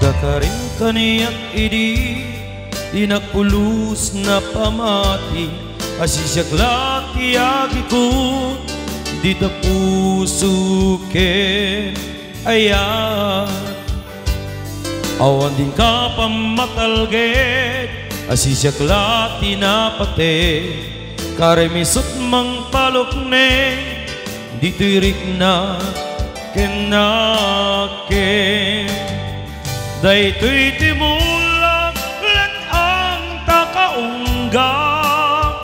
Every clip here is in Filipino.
Agakarim kaniyak idi inakpulus na pamati asisyaglat iyagikut di tapusuken ayat awan din ka pamatalget asisyaglat inapate karemisut mang palukne di tirik na kenaken daytoy timulak let ang takaunggap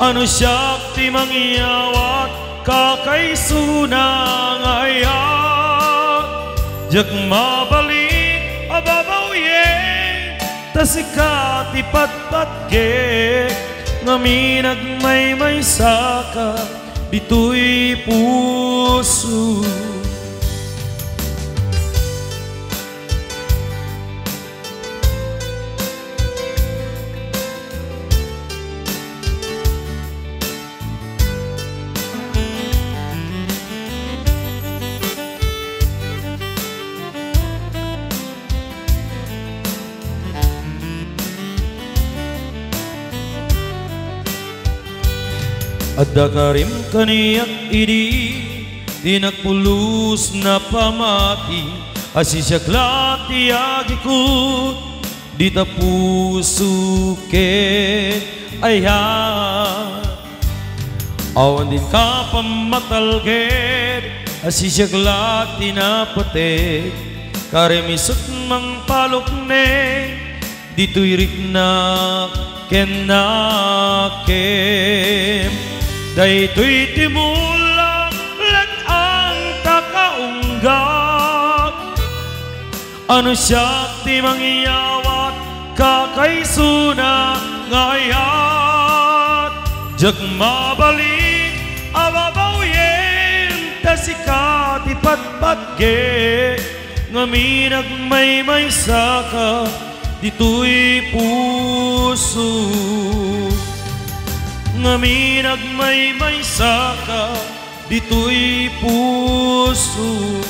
ano syakti mangyawat kakaisunang ayat jak mabalik ababawyen tasikat ipatpatge ngaminag may saka dito'y puso. Adakarim kaniyak idi tinakpulus na pamati asisyaglat iyagikut di tapusuken ayat awan din ka pamatalget asisyaglat inapate karemisut mang palukne dito'y rikna kenakem daytoy timulak let ang takaunggap ano syakti mangyawat kakaisuna ngayat jak mabalik ababawyen tasikat ipatpatge ngaminag may saka dito'y puso ngaminag may saka dito'y puso